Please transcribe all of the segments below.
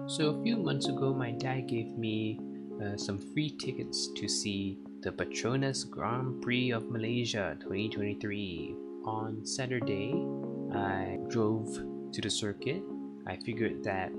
So a few months ago, my dad gave me some free tickets to see the Petronas Grand Prix of Malaysia 2023. On Saturday, I drove to the circuit. I figured that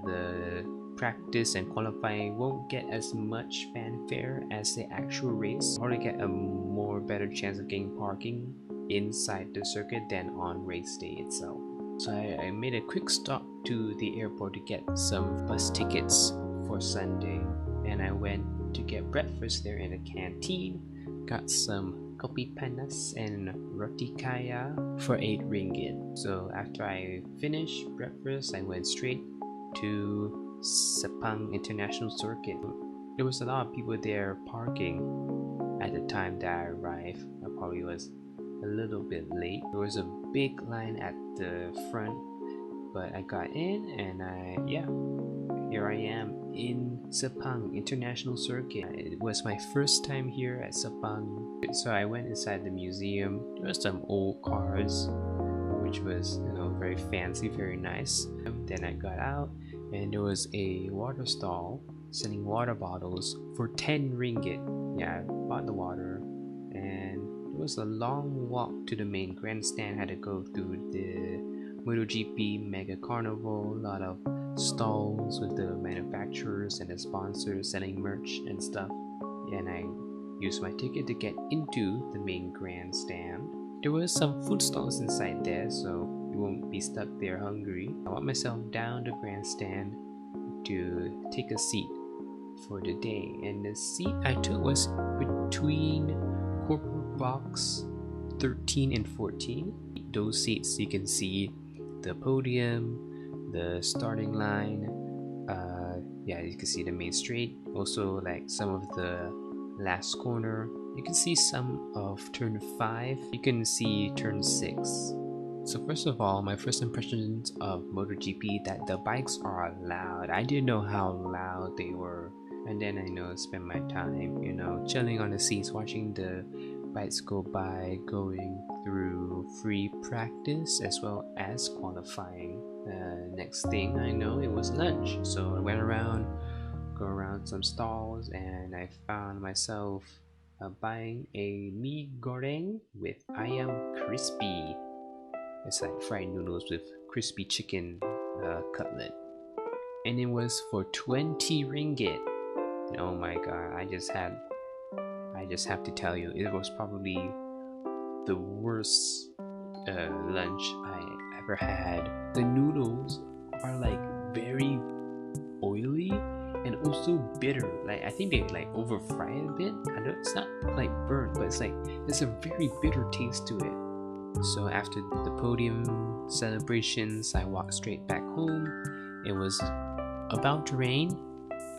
the practice and qualifying won't get as much fanfare as the actual race. I'll probably get a more better chance of getting parking inside the circuit than on race day itself. So I made a quick stop to the airport to get some bus tickets for Sunday, and I went to get breakfast there in the canteen. Got some kopi panas and roti kaya for 8 ringgit. So after I finished breakfast, I went straight to Sepang International Circuit. There was a lot of people there parking at the time that I arrived. I probably was a little bit late. There was a big line at the front, but I got in and here I am in Sepang International Circuit. It was my first time here at Sepang, so I went inside the museum. There were some old cars, which was very fancy, very nice. Then I got out and there was a water stall selling water bottles for 10 ringgit. Yeah, I bought the water, and it was a long walk to the main grandstand. Had to go through the MotoGP Mega Carnival, a lot of stalls with the manufacturers and the sponsors selling merch and stuff. And I used my ticket to get into the main grandstand. There were some food stalls inside there, so you won't be stuck there hungry. I walked myself down the grandstand to take a seat for the day, and the seat I took was between corporate box 13 and 14. Those seats you can see the podium, the starting line, you can see the main straight, also like some of the last corner. You can see some of turn 5, you can see turn 6. So first of all, my first impressions of MotoGP, that the bikes are loud. I didn't know how loud they were. And then I spend my time, chilling on the seats, watching the bikes go by, going through free practice as well as qualifying. Next thing I know, it was lunch. So I went around, go around some stalls, and I found myself buying a mee goreng with ayam crispy. It's like fried noodles with crispy chicken cutlet, and it was for 20 ringgit. And oh my god, I just have to tell you, it was probably the worst lunch I ever had. The noodles are like very oily and also bitter. Like I think they like over fry it a bit. I know it's not like burnt, but it's like there's a very bitter taste to it. So after the podium celebrations, I walked straight back home. It was about to rain,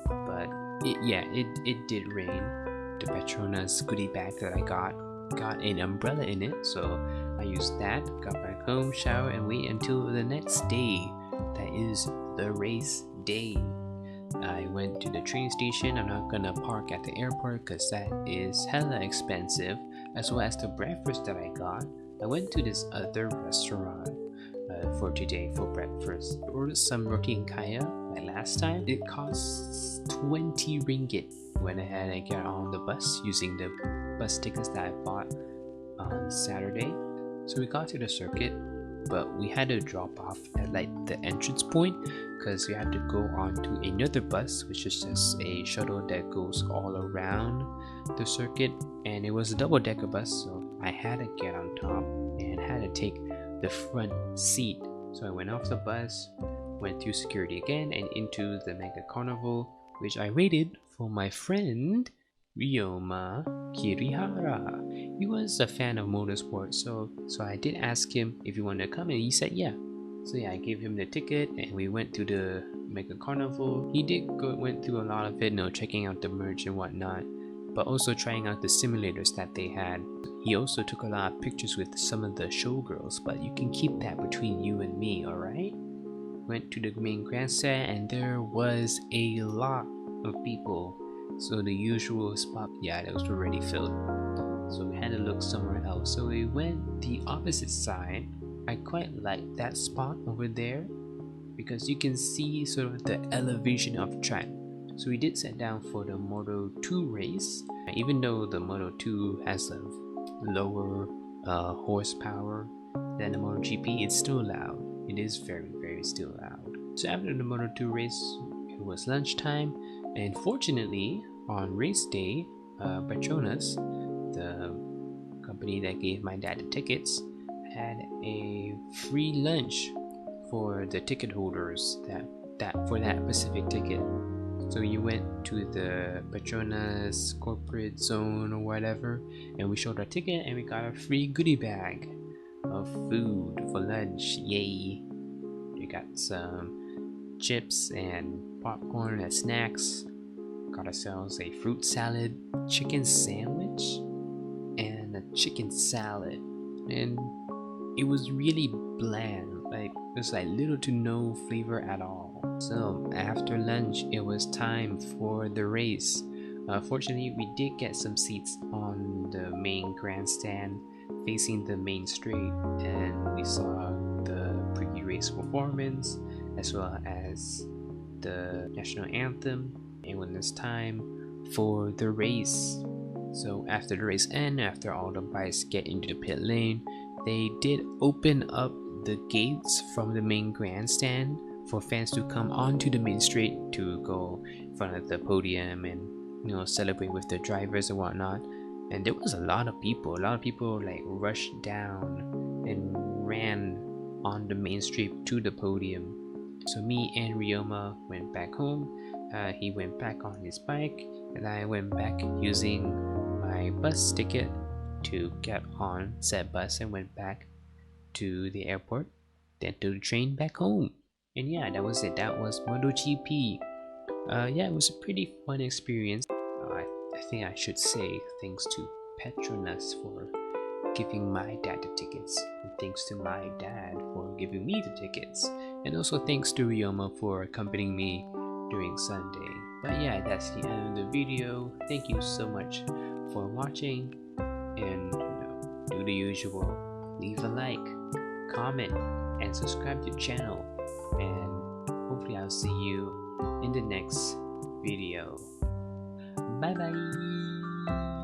but it did rain. The Petronas goodie bag that I got an umbrella in it, so I used that, got back home, shower, and wait until the next day. That is the race day. I went to the train station. I'm not gonna park at the airport because that is hella expensive, as well as the breakfast that I got. I went to this other restaurant for today for breakfast. I ordered some roti and kaya like last time. It costs 20 ringgit. Went ahead and got on the bus using the bus tickets that I bought on Saturday. So we got to the circuit, but we had to drop off at like the entrance point because we had to go on to another bus, which is just a shuttle that goes all around the circuit, and it was a double-decker bus, so I had to get on top and had to take the front seat. So I went off the bus, went through security again, and into the Mega Carnival, which I waited for my friend Ryoma Kirihara. He was a fan of motorsport, so I did ask him if he wanted to come, and he said yeah. So yeah, I gave him the ticket and we went to the Mega Carnival. He went through a lot of it, checking out the merch and whatnot, but also trying out the simulators that they had. He also took a lot of pictures with some of the showgirls, but you can keep that between you and me, alright? Went to the main grandstand and there was a lot of people. So the usual spot, that was already filled. So we had to look somewhere else. So we went the opposite side. I quite liked that spot over there. because you can see sort of the elevation of track. So we did sit down for the Moto 2 race. Even though the Moto 2 has a lower horsepower than the MotoGP, it's still loud. It is very still loud. So after the Moto 2 race, it was lunchtime, and fortunately on race day, Petronas, the company that gave my dad the tickets, had a free lunch for the ticket holders for that specific ticket. So you went to the Petronas corporate zone or whatever, and we showed our ticket and we got a free goodie bag of food for lunch. Yay! We got some chips and popcorn as snacks. Got ourselves a fruit salad, chicken sandwich, and a chicken salad. And it was really bland, like there's like little to no flavor at all. So after lunch, it was time for the race. Fortunately, we did get some seats on the main grandstand facing the main straight, and we saw the pre-race performance as well as the national anthem. And when it's time for the race, so after the race end, after all the bikes get into the pit lane, they did open up the gates from the main grandstand for fans to come onto the main straight to go in front of the podium and celebrate with the drivers and whatnot. And there was a lot of people like rushed down and ran on the main straight to the podium. So me and Ryoma went back home. He went back on his bike, and I went back using my bus ticket to get on said bus and went back to the airport, then to the train back home. And yeah, that was it. That was MotoGP. Yeah, it was a pretty fun experience. I think I should say thanks to Petronas for giving my dad the tickets, and thanks to my dad for giving me the tickets, and also thanks to Ryoma for accompanying me during Sunday. But yeah, that's the end of the video. Thank you so much for watching, and do the usual, leave a like, comment, and subscribe to the channel, and hopefully I'll see you in the next video. Bye bye.